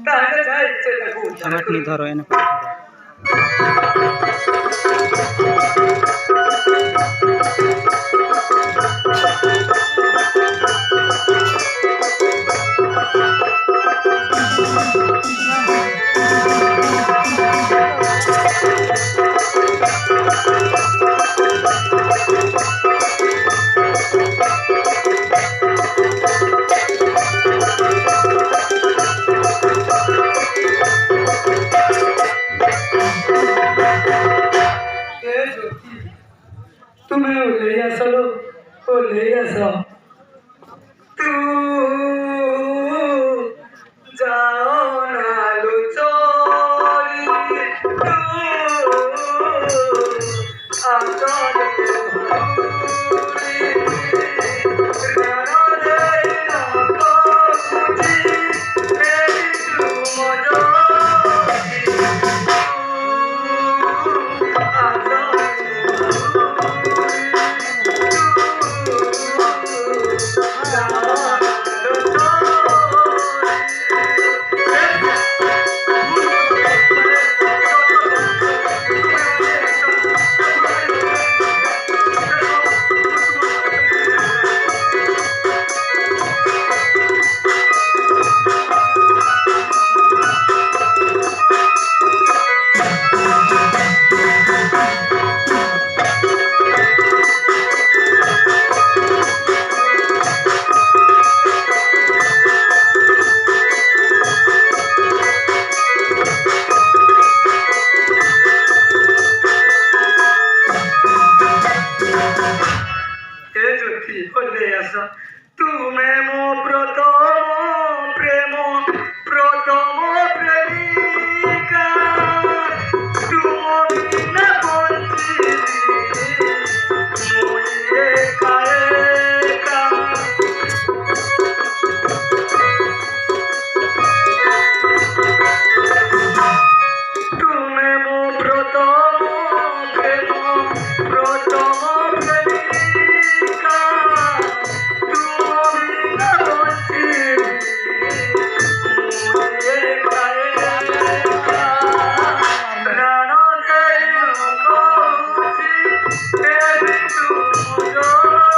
তাহলে যাই সেটা খুব আপনি ধরো এনে তুমি ওলেই আসলো ওলেই আস তু যাও না লো চলি তুমি মো প্রথম প্রেম প্রথম প্রেমিকা তুমি না বঞ্চিবি মুই একা একা তুমি মো প্রথম প্রেম প্রথম প্রেমিকা Baby,